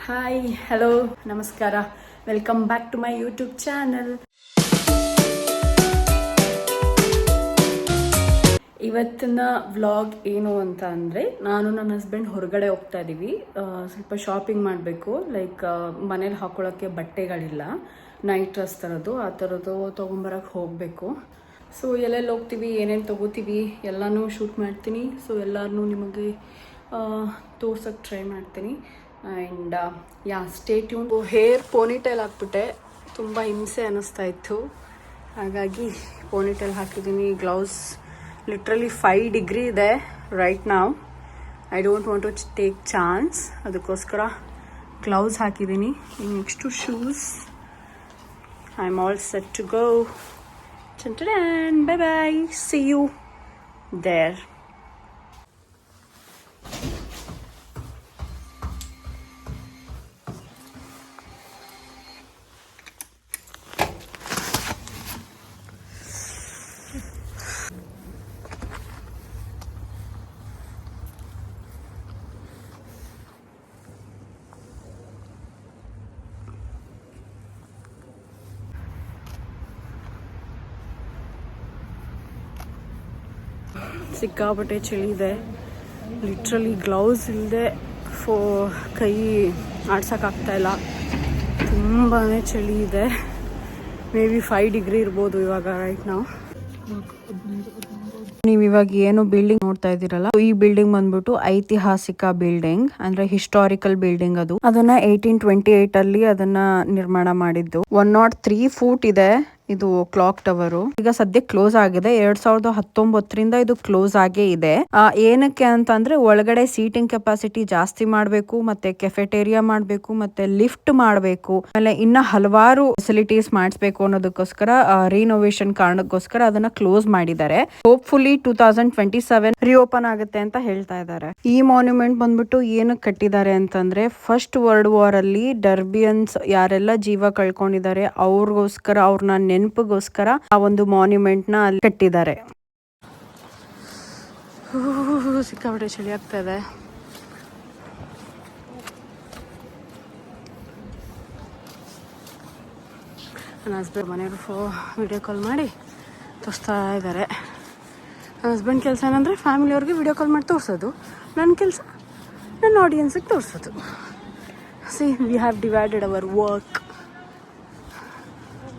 Hi, hello, ನಮಸ್ಕಾರ. Welcome back to my YouTube channel. ಇವತ್ತಿನ vlog ಏನು ಅಂತ ಅಂದರೆ, ನಾನು ನನ್ನ ಹಸ್ಬೆಂಡ್ ಹೊರಗಡೆ ಹೋಗ್ತಾ ಇದ್ದೀವಿ. ಸ್ವಲ್ಪ ಶಾಪಿಂಗ್ ಮಾಡಬೇಕು. ಲೈಕ್ ಮನೇಲಿ ಹಾಕೊಳ್ಳೋಕ್ಕೆ ಬಟ್ಟೆಗಳಿಲ್ಲ, ನೈಟ್ ಡ್ರೆಸ್ ಥರದ್ದು, ಆ ಥರದ್ದು ತೊಗೊಂಬರಕ್ಕೆ ಹೋಗಬೇಕು. ಸೊ ಎಲ್ಲೆಲ್ಲಿ ಹೋಗ್ತೀವಿ, ಏನೇನು ತೊಗೋತೀವಿ ಎಲ್ಲನೂ ಶೂಟ್ ಮಾಡ್ತೀನಿ. ಸೊ ಎಲ್ಲರೂ ನಿಮಗೆ ತೋರ್ಸೋಕ್ಕೆ ಟ್ರೈ ಮಾಡ್ತೀನಿ. And stay tune. Hair ponytail ಹಾಕ್ಬಿಟ್ಟೆ, ತುಂಬ ಹಿಂಸೆ ಅನ್ನಿಸ್ತಾ ಇತ್ತು, ಹಾಗಾಗಿ ಪೋನಿಟೈಲ್ ಹಾಕಿದ್ದೀನಿ. ಗ್ಲೌಸ್ ಲಿಟ್ರಲಿ 5 ಡಿಗ್ರಿ ಇದೆ ರೈಟ್ ನಾವ್. I don't want to take chance, ಅದಕ್ಕೋಸ್ಕರ ಗ್ಲೌಸ್ ಹಾಕಿದ್ದೀನಿ. Next shoes. I am all set to go. Bye bye, see you there. ಸಿಕ್ಕಾಪಟ್ಟೆ ಚಳಿ ಇದೆ. ಲಿಟ್ರಲಿ ಗ್ಲೌಸ್ ಇಲ್ಲದೆ ಕೈ ಆಡ್ಸೋಕ್ಕಾಗ್ತಾ ಇಲ್ಲ, ತುಂಬಾ ಚಳಿ ಇದೆ. ಮೇ ಬಿ 5 ಡಿಗ್ರಿ ಇರ್ಬೋದು ಇವಾಗ ರೈಟ್ ನಾವು. ನೀವು ಇವಾಗ ಏನು ಬಿಲ್ಡಿಂಗ್ ನೋಡ್ತಾ ಇದ್ದೀರಲ್ಲ, ಈ ಬಿಲ್ಡಿಂಗ್ ಬಂದ್ಬಿಟ್ಟು ಐತಿಹಾಸಿಕ ಬಿಲ್ಡಿಂಗ್, ಅಂದ್ರೆ ಹಿಸ್ಟಾರಿಕಲ್ ಬಿಲ್ಡಿಂಗ್. ಅದನ್ನ 1828 ಅಲ್ಲಿ ಅದನ್ನ ನಿರ್ಮಾಣ ಮಾಡಿದ್ದು. 103 ಫೂಟ್ ಇದೆ ಇದು ಕ್ಲಾಕ್ ಟವರು. ಈಗ ಸದ್ಯಕ್ಕೆ ಕ್ಲೋಸ್ ಆಗಿದೆ. 2019ರಿಂದ ಇದು ಕ್ಲೋಸ್ ಆಗೇ ಇದೆ. ಏನಕ್ಕೆ ಅಂತಂದ್ರೆ ಒಳಗಡೆ ಸೀಟಿಂಗ್ ಕೆಪಾಸಿಟಿ ಜಾಸ್ತಿ ಮಾಡ್ಬೇಕು, ಮತ್ತೆ ಕೆಫೆಟೇರಿಯಾ ಮಾಡ್ಬೇಕು, ಮತ್ತೆ ಲಿಫ್ಟ್ ಮಾಡ್ಬೇಕು, ಆಮೇಲೆ ಇನ್ನ ಹಲವಾರು ಫೆಸಿಲಿಟೀಸ್ ಮಾಡಿಸ್ಬೇಕು ಅನ್ನೋದಕ್ಕೋಸ್ಕರ, ರಿನೋವೇಷನ್ ಕಾರಣಕ್ಕೋಸ್ಕರ ಅದನ್ನ ಕ್ಲೋಸ್ ಮಾಡಿದ್ದಾರೆ. ಹೋಪ್ಫುಲಿ 2027 ರಿಓಪನ್ ಆಗುತ್ತೆ ಅಂತ ಹೇಳ್ತಾ ಇದ್ದಾರೆ. ಈ ಮಾನ್ಯುಮೆಂಟ್ ಬಂದ್ಬಿಟ್ಟು ಏನಕ್ಕೆ ಕಟ್ಟಿದ್ದಾರೆ ಅಂತಂದ್ರೆ, ಫಸ್ಟ್ ವರ್ಲ್ಡ್ ವಾರ್ ಅಲ್ಲಿ ಡರ್ಬಿಯನ್ಸ್ ಯಾರೆಲ್ಲ ಜೀವ ಕಳ್ಕೊಂಡಿದ್ದಾರೆ ಅವ್ರಿಗೋಸ್ಕರ, ಅವ್ರನ್ನ ನೆನಪಿಗೋಸ್ಕರ ಆ ಒಂದು ಮಾನ್ಯುಮೆಂಟ್ ನ ಅಲ್ಲಿ ಕಟ್ಟಿದ್ದಾರೆ. ಸಿಕ್ಕಾಪಟ್ಟೆ ಚಳಿ ಆಗ್ತಾ ಇದೆ. ನನ್ನ ಹಸ್ಬೆಂಡ್ ಮನೆಯವರು ವಿಡಿಯೋ ಕಾಲ್ ಮಾಡಿ ತೋರಿಸ್ತಾ ಇದ್ದಾರೆ. ನನ್ನ ಹಸ್ಬೆಂಡ್ ಕೆಲಸ ಏನಂದರೆ ಫ್ಯಾಮಿಲಿಯವ್ರಿಗೆ ವಿಡಿಯೋ ಕಾಲ್ ಮಾಡಿ ತೋರಿಸೋದು, ನನ್ನ ಕೆಲಸ ನನ್ನ ಆಡಿಯನ್ಸಿಗೆ ತೋರಿಸೋದು. See, we have divided our work.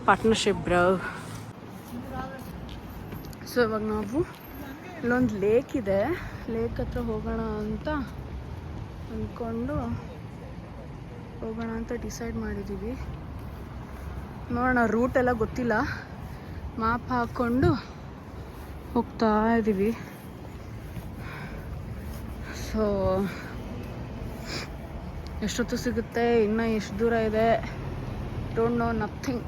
Partnership bro. So ಇವಾಗ ನಾವು ಇಲ್ಲೊಂದು ಲೇಕ್ ಇದೆ, ಲೇಕ್ ಹತ್ರ ಹೋಗೋಣ ಅಂತ ಅಂದ್ಕೊಂಡು ಹೋಗೋಣ ಅಂತ ಡಿಸೈಡ್ ಮಾಡಿದ್ದೀವಿ. ನೋಡೋಣ, ರೂಟ್ ಎಲ್ಲ ಗೊತ್ತಿಲ್ಲ, ಮ್ಯಾಪ್ ಹಾಕ್ಕೊಂಡು ಹೋಗ್ತಾ ಇದ್ದೀವಿ. ಸೊ ಎಷ್ಟೊತ್ತು ಸಿಗುತ್ತೆ, ಇನ್ನೂ ಎಷ್ಟು ದೂರ ಇದೆ, ಡೋಂಟ್ ನೋ, ನಥಿಂಗ್.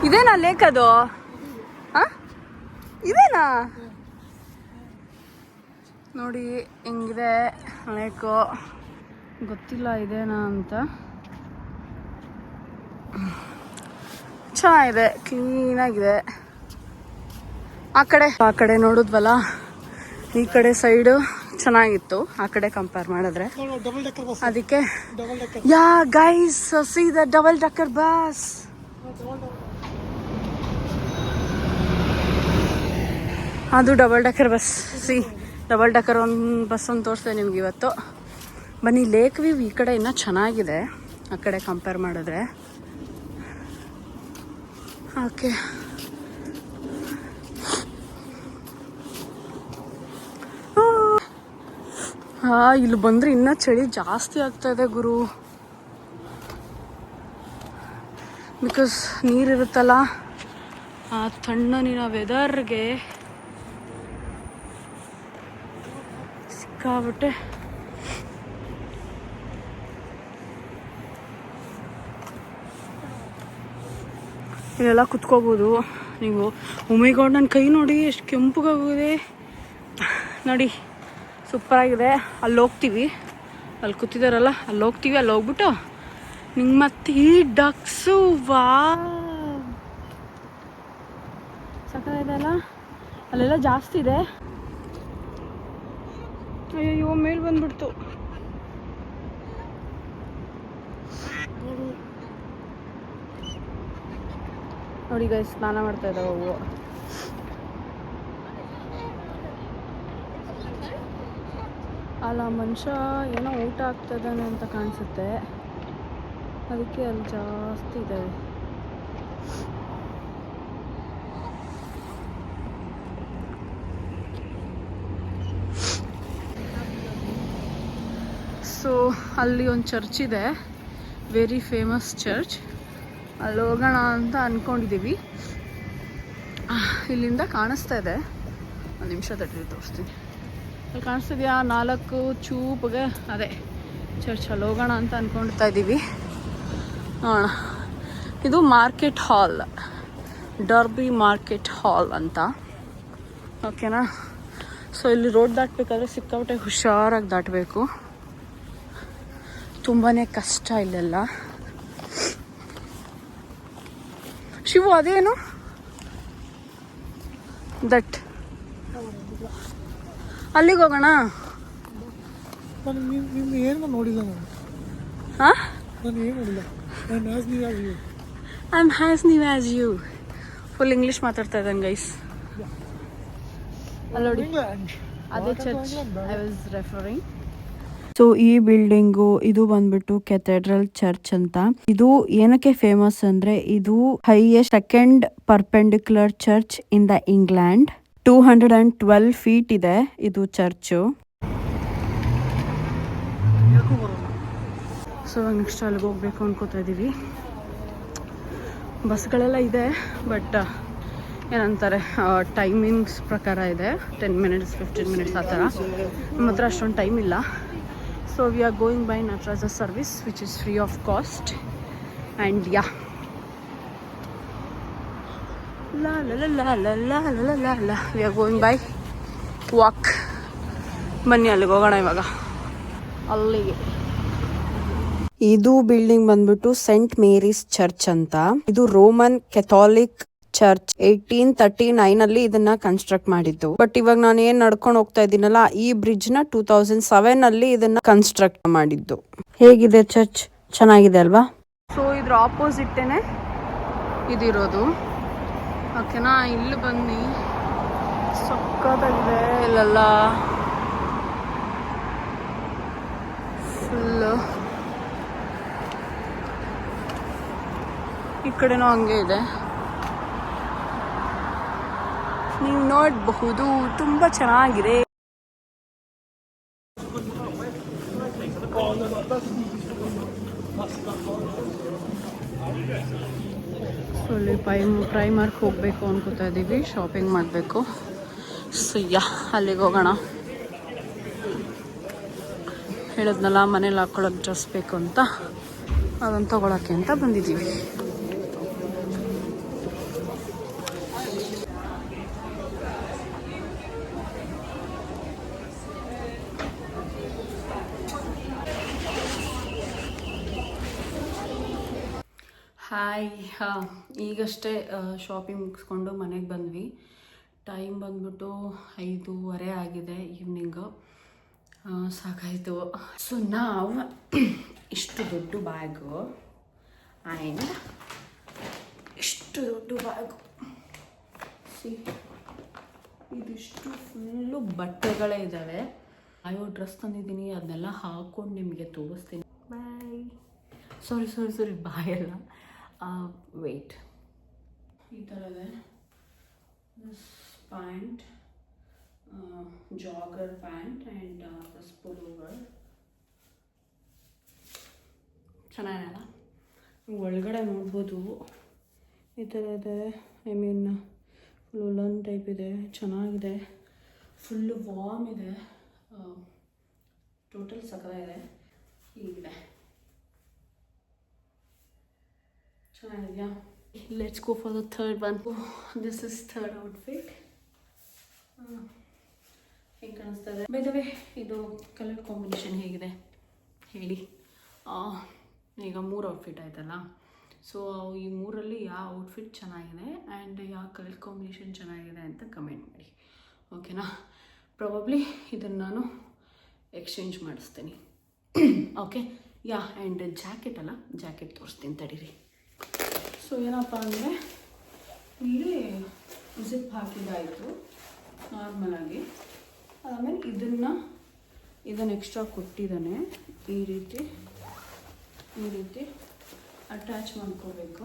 ಇದೇನಾ ಲೇಕ್? ಅದು ಇದೇನಾ? ನೋಡಿ ಹೆಂಗಿದೆ ಲೇಕು, ಗೊತ್ತಿಲ್ಲ ಇದೇನಾ ಅಂತ. ಚೆನ್ನಾಗಿದೆ, ಕ್ಲೀನಾಗಿದೆ. ಆ ಕಡೆ ನೋಡಿದ್ವಲ್ಲ, ಈ ಕಡೆ ಸೈಡು ಚೆನ್ನಾಗಿತ್ತು ಆ ಕಡೆ ಕಂಪೇರ್ ಮಾಡಿದ್ರೆ. ಅದಕ್ಕೆ yeah guys, see the double decker bus. ಅದು double decker bus. See, double decker bus ಒಂದು ತೋರಿಸ್ದೆ ನಿಮ್ಗೆ ಇವತ್ತು. ಬನ್ನಿ, ಲೇಕ್ ವ್ಯೂ ಈ ಕಡೆ ಇನ್ನೂ ಚೆನ್ನಾಗಿದೆ ಆ ಕಡೆ ಕಂಪೇರ್ ಮಾಡಿದ್ರೆ. ಓಕೆ, ಇಲ್ಲಿ ಬಂದರೆ ಇನ್ನೂ ಚಳಿ ಜಾಸ್ತಿ ಆಗ್ತಾ ಇದೆ ಗುರು. ಬಿಕಾಸ್ ನೀರಿರುತ್ತಲ್ಲ, ಆ ತಣ್ಣನಿನ ವೆದರ್ಗೆ ಸಿಕ್ಕಾಬಿಟ್ಟೆ ಇಲ್ಲೆಲ್ಲ ಕುತ್ಕೋಬೋದು ನೀವು. ಒಮೆಗಾಡ್, ನನ್ನ ಕೈ ನೋಡಿ ಎಷ್ಟು ಕೆಂಪುಗಾಗಿದೆ ನೋಡಿ, ಸೂಪರಾಗಿದೆ. ಅಲ್ಲಿ ಹೋಗ್ತೀವಿ, ಅಲ್ಲಿ ಕೂತಿದಾರಲ್ಲ, ಅಲ್ಲಿ ಹೋಗ್ತೀವಿ. ಅಲ್ಲಿ ಹೋಗ್ಬಿಟ್ಟು ನಿಂಗೆ ಮತ್ತೆ ಈ ಡಕ್ಸು, ವಾ ಸಕ್ಕತ್ತಾಗಿದೆಯಲ್ಲ. ಅಲ್ಲೆಲ್ಲ ಜಾಸ್ತಿ ಇದೆ. ಅಯ್ಯೋ ಮೇಲೆ ಬಂದ್ಬಿಡ್ತು. ನೋಡಿ ಗೈಸ್, ಸ್ನಾನ ಮಾಡ್ತಾ ಇದ್ದಾವೆ ಅವು. ಅಲ್ಲ ಮನುಷ್ಯ ಏನೋ ಊಟ ಆಗ್ತದಾನೆ ಅಂತ ಕಾಣಿಸುತ್ತೆ, ಅದಕ್ಕೆ ಅಲ್ಲಿ ಜಾಸ್ತಿ ಇದ್ದಾವೆ. ಸೊ ಅಲ್ಲಿ ಒಂದು ಚರ್ಚ್ ಇದೆ, ವೆರಿ ಫೇಮಸ್ ಚರ್ಚ್. ಅಲ್ಲಿ ಹೋಗೋಣ ಅಂತ ಅಂದ್ಕೊಂಡಿದ್ದೀವಿ. ಇಲ್ಲಿಂದ ಕಾಣಿಸ್ತಾ ಇದೆ, ಒಂದು ನಿಮಿಷ ತೋರಿಸ್ತೀನಿ. ಅಲ್ಲಿ ಕಾಣಿಸ್ತಿದ್ಯಾ 4 ಚೂಪ್ಗೆ? ಅದೇ ಚರ್ಚ್. ಅಲ್ಲಿ ಹೋಗೋಣ ಅಂತ ಅಂದ್ಕೊಳ್ತಾ ಇದ್ದೀವಿ. ನೋಡೋಣ. ಇದು ಮಾರ್ಕೆಟ್ ಹಾಲ್, ಡರ್ಬಿ ಮಾರ್ಕೆಟ್ ಹಾಲ್ ಅಂತ. ಓಕೆನಾ? ಸೊ ಇಲ್ಲಿ ರೋಡ್ ದಾಟಬೇಕಾದ್ರೆ ಸಿಕ್ಕಾಪಟ್ಟೆ ಹುಷಾರಾಗಿ ದಾಟಬೇಕು, ತುಂಬಾ ಕಷ್ಟ ಇಲ್ಲೆಲ್ಲ. ಶಿವು ಅದೇನು ದಟ್? ಅಲ್ಲಿಗೆ ಹೋಗೋಣ. ಏನು ನೋಡಿಲ್ಲ ನಾನು. ಹಾಂ, ನಾನು ಏನು ನೋಡಿಲ್ಲ. I am has new as you. Full English ಮಾತಾಡ್ತಾ ಇದ್ದಾನೆ ಗೈಸ್. ಅಲ್ಲಿ ನೋಡಿ, ಅದೇ church I was referring. So ಈ ಬಿಲ್ಡಿಂಗು ಇದು ಬಂದ್ಬಿಟ್ಟು ಕೆಥೆಡ್ರಲ್ ಚರ್ಚ್ ಅಂತ. ಇದು ಏನಕ್ಕೆ ಫೇಮಸ್ ಅಂದ್ರೆ ಇದು highest second perpendicular church in the England. 212 feet ಇದೆ ಇದು ಚರ್ಚು. ಸೊ ನೆಕ್ಸ್ಟ್ ಅಲ್ಲಿಗೆ ಹೋಗ್ಬೇಕು ಅನ್ಕೋತಾ ಇದ್ದೀವಿ. ಬಸ್ಗಳೆಲ್ಲ ಇದೆ, ಬಟ್ ಏನಂತಾರೆ ಟೈಮಿಂಗ್ಸ್ ಪ್ರಕಾರ ಇದೆ, 10 ಮಿನಿಟ್ಸ್ 15 ಮಿನಿಟ್ಸ್ ಆ ಥರ. ನಮ್ಮ ಹತ್ರ ಅಷ್ಟೊಂದು ಟೈಮ್ ಇಲ್ಲ. So we are going by Nataraja service, which is free of cost, and yeah, la la la la la la la la la. We are going by walk. ಬನ್ನಿ ಅಲ್ಲಿಗೆ ಹೋಗೋಣ ಇವಾಗ. ಅಲ್ಲಿಗೆ ಇದು ಬಿಲ್ಡಿಂಗ್ ಬಂದ್ಬಿಟ್ಟು ಸೆಂಟ್ ಮೇರೀಸ್ ಚರ್ಚ್ ಅಂತ. ಇದು Roman ಕೆಥಾಲಿಕ್ church 1839 ಅಲ್ಲಿ ಇದನ್ನ ಕನ್ಸ್ಟ್ರಕ್ಟ್ ಮಾಡಿದ್ದು. ಬಟ್ ಇವಾಗ ನಾನು ಏನ್ ನಡ್ಕೊಂಡು ಹೋಗ್ತಾ ಇದ್ದೀನಲ್ಲ, ಈ ಬ್ರಿಡ್ಜ್ ನ 2007 ಅಲ್ಲಿ ಇದನ್ನ ಕನ್ಸ್ಟ್ರಕ್ಟ್ ಮಾಡಿದ್ದು. ಹೇಗಿದೆ ಚರ್ಚ್? ಚೆನ್ನಾಗಿದೆ ಅಲ್ವಾ? ಸೊ ಇದ್ರ ಆಪೋಸಿಟ್ಟೇನೆ ಇದಿರೋದು. ಓಕೆನಾ? ಇಲ್ಲಿ ಬನ್ನಿ, ಸಕ್ಕತ್ತಾಗಿದೆ ಇಲ್ಲೆಲ್ಲ. ಫುಲ್ ಈ ಕಡೆನೂ ಹಂಗೆ ಇದೆ, ನೀವು ನೋಡಬಹುದು. ತುಂಬಾ ಚೆನ್ನಾಗಿದೆ. ಸೊ ಇಲ್ಲಿ ಪ್ರೈಮಾರ್ಕ್ ಹೋಗ್ಬೇಕು ಅನ್ಕೋತಾ ಇದ್ದೀವಿ, ಶಾಪಿಂಗ್ ಮಾಡಬೇಕು. ಸೊ ಅಲ್ಲಿಗೆ ಹೋಗೋಣ. ಹೇಳಿದ್ನಲ್ಲ ಮನೇಲಿ ಹಾಕೊಳ್ಳೋಕೆ ಡ್ರೆಸ್ ಬೇಕು ಅಂತ, ಅದನ್ನು ತಗೊಳಕ್ಕೆ ಅಂತ ಬಂದಿದ್ದೀವಿ. ಹಾಯ್. ಈಗಷ್ಟೇ ಶಾಪಿಂಗ್ ಮುಗಿಸ್ಕೊಂಡು ಮನೆಗೆ ಬಂದ್ವಿ. ಟೈಮ್ ಬಂದ್ಬಿಟ್ಟು 5:30 ಆಗಿದೆ ಈವ್ನಿಂಗು. ಸಾಕಾಯಿತು. ಸೊ ನಾವು ಇಷ್ಟು ದೊಡ್ಡ ಬ್ಯಾಗು ಆ್ಯಂಡ್ ಇಷ್ಟು ದೊಡ್ಡ ಬ್ಯಾಗು, ಇದಿಷ್ಟು ಫುಲ್ಲು ಬಟ್ಟೆಗಳೇ ಇದ್ದಾವೆ. ಡ್ರೆಸ್ ತಂದಿದ್ದೀನಿ, ಅದನ್ನೆಲ್ಲ ಹಾಕ್ಕೊಂಡು ನಿಮಗೆ ತೋರಿಸ್ತೀನಿ. ಬಾಯ್. ಸಾರಿ ಬಾಯಲ್ಲ, ವೇಟ್. ಈ ಥರ ಇದೆ pant, Jagr pant and this pullover. ಚೆನ್ನಾಗಿಲ್ಲ? ಒಳಗಡೆ ನೋಡ್ಬೋದು ಈ ಥರ ಇದೆ. I mean full woollen type ಇದೆ, ಚೆನ್ನಾಗಿದೆ. ಫುಲ್ಲು ವಾರ್ಮ್ ಇದೆ, ಟೋಟಲ್ ಸಕ್ಕತ್ತಾಗಿದೆ. ಹೀಗಿದೆ, ಚೆನ್ನಾಗಿದೆಯಾ? Let's go for the third one. This is third outfit. ಹೇಗೆ ಕಾಣಿಸ್ತಾ ಇದೆ? ಬೈ ದ ವೇ, ಇದು ಕಲರ್ ಕಾಂಬಿನೇಷನ್ ಹೇಗಿದೆ ಹೇಳಿ. ಈಗ 3 ಔಟ್ಫಿಟ್ ಆಯ್ತಲ್ಲ. ಸೊ ಈ 3ರಲ್ಲಿ ಯಾವ ಔಟ್ಫಿಟ್ ಚೆನ್ನಾಗಿದೆ ಆ್ಯಂಡ್ ಯಾವ ಕಲರ್ ಕಾಂಬಿನೇಷನ್ ಚೆನ್ನಾಗಿದೆ ಅಂತ ಕಮೆಂಟ್ ಮಾಡಿ. ಓಕೆನಾ. ಪ್ರಾಬಬ್ಲಿ ಇದನ್ನು ನಾನು ಎಕ್ಸ್ಚೇಂಜ್ ಮಾಡಿಸ್ತೀನಿ. Okay yeah. ಆ್ಯಂಡ್ ಜಾಕೆಟ್ ಅಲ್ಲ, ಜಾಕೆಟ್ ತೋರಿಸ್ತೀನಿ ತಡೀರಿ. ಸೊ ಏನಪ್ಪ ಅಂದರೆ ಇಲ್ಲಿ ಜಿಪ್ ಹಾಕಿದಾಯಿತು ನಾರ್ಮಲಾಗಿ. ಆಮೇಲೆ ಇದನ್ನು ಎಕ್ಸ್ಟ್ರಾ ಕೊಟ್ಟಿದ್ದಾನೆ. ಈ ರೀತಿ ಅಟ್ಯಾಚ್ ಮಾಡ್ಕೋಬೇಕು.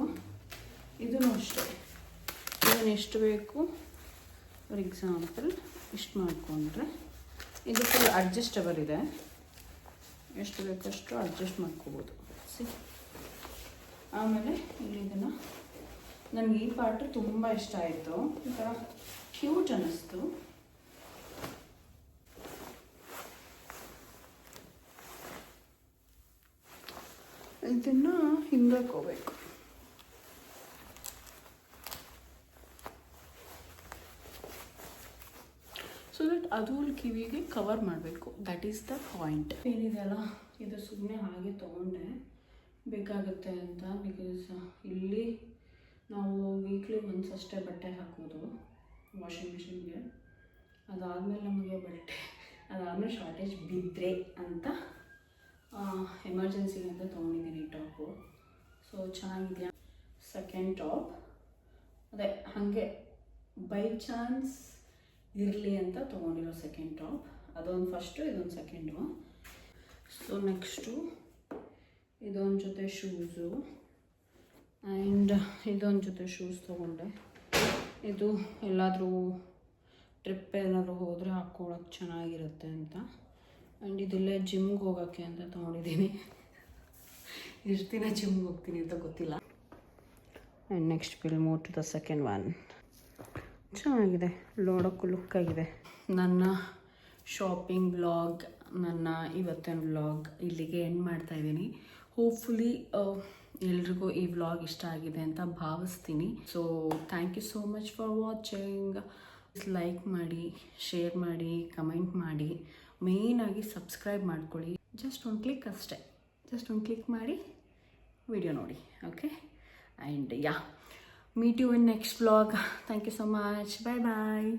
ಇದನ್ನು ಅಷ್ಟೇ, ಇದನ್ನು ಎಷ್ಟು ಬೇಕು ಫಾರ್ ಎಕ್ಸಾಂಪಲ್ ಇಷ್ಟು ಮಾಡಿಕೊಂಡ್ರೆ ಇದು ಫುಲ್ ಅಡ್ಜಸ್ಟಬಲ್ ಇದೆ. ಎಷ್ಟು ಬೇಕಷ್ಟು ಅಡ್ಜಸ್ಟ್ ಮಾಡ್ಕೋಬೋದು. ಸಿ, ಆಮೇಲೆ ಇಲ್ಲಿ ಇದನ್ನು ನನಗೆ ಈ ಪಾರ್ಟ್ ತುಂಬ ಇಷ್ಟ ಆಯಿತು. ಈ ಥರ ಕ್ಯೂಟ್ ಅನ್ನಿಸ್ತು. ಇದನ್ನು ಹಿಂದಕ್ಕೆ ಹೋಗ್ಬೇಕು. ಸೊ ದಟ್ ಅದು ಕಿವಿಗೆ ಕವರ್ ಮಾಡಬೇಕು. That is the point. ಏನಿದೆಯಲ್ಲ ಇದು ಸುಮ್ಮನೆ ಹಾಗೆ ತೊಗೊಂಡೆ, ಬೇಕಾಗುತ್ತೆ ಅಂತ. ಬಿಕಾಸ್ ಇಲ್ಲಿ ನಾವು ವೀಕ್ಲಿ ಒನ್ಸ್ ಅಷ್ಟೇ ಬಟ್ಟೆ ಹಾಕೋದು ವಾಷಿಂಗ್ ಮಿಷಿನ್ಗೆ. ಅದಾದಮೇಲೆ ನಮಗೆ ಅದಾದಮೇಲೆ ಶಾರ್ಟೇಜ್ ಬಿದ್ದರೆ ಅಂತ ಎಮರ್ಜೆನ್ಸಿಗೆ ಅಂತ ತೊಗೊಂಡಿದ್ದೀನಿ ಟಾಪು. ಸೊ ಚೆನ್ನಾಗಿದೆಯಾ. ಸೆಕೆಂಡ್ ಟಾಪ್ ಅದೇ ಹಾಗೆ ಬೈ ಚಾನ್ಸ್ ಇರಲಿ ಅಂತ ತೊಗೊಂಡಿರೋ ಸೆಕೆಂಡ್ ಟಾಪ್. ಅದೊಂದು ಫಸ್ಟು, ಇದೊಂದು ಸೆಕೆಂಡು. ಸೊ ನೆಕ್ಸ್ಟು ಇದೊಂದು ಜೊತೆ ಶೂಸು ಆ್ಯಂಡ್ ಇದೊಂದು ಜೊತೆ ಶೂಸ್ ತೊಗೊಂಡೆ. ಇದು ಎಲ್ಲಾದರೂ ಟ್ರಿಪ್ ಏನಾದರೂ ಹೋದರೆ ಹಾಕ್ಕೊಳ್ಳೋಕೆ ಚೆನ್ನಾಗಿರುತ್ತೆ ಅಂತ. ಆ್ಯಂಡ್ ಇದಿಲ್ಲೇ ಜಿಮ್ಗೆ ಹೋಗೋಕ್ಕೆ ಅಂತ ತೊಗೊಂಡಿದ್ದೀನಿ. ಎಷ್ಟು ದಿನ ಜಿಮ್ಗೆ ಹೋಗ್ತೀನಿ ಅಂತ ಗೊತ್ತಿಲ್ಲ. And next will move to the second one. ಚೆನ್ನಾಗಿದೆ, ನೋಡೋಕ್ಕೂ ಲುಕ್ಕಾಗಿದೆ. ನನ್ನ ಶಾಪಿಂಗ್ ವ್ಲಾಗ್, ನನ್ನ ಇವತ್ತಿನ ವ್ಲಾಗ್ ಇಲ್ಲಿಗೆ ಎಂಡ್ ಮಾಡ್ತಾಯಿದ್ದೀನಿ. ಹೋಪ್ಫುಲಿ ಎಲ್ರಿಗೂ ಈ ವ್ಲಾಗ್ ಇಷ್ಟ ಆಗಿದೆ ಅಂತ ಭಾವಿಸ್ತೀನಿ. So thank you so much for watching. Like ಮಾಡಿ, ಶೇರ್ ಮಾಡಿ, ಕಮೆಂಟ್ ಮಾಡಿ, ಮೇಯ್ನಾಗಿ ಸಬ್ಸ್ಕ್ರೈಬ್ ಮಾಡ್ಕೊಳ್ಳಿ. ಜಸ್ಟ್ ಒಂದು ಕ್ಲಿಕ್ ಅಷ್ಟೇ, ಜಸ್ಟ್ ಒಂದು ಕ್ಲಿಕ್ ಮಾಡಿ ವಿಡಿಯೋ ನೋಡಿ. Okay, and yeah, meet you in next vlog. Thank you so much. Bye bye.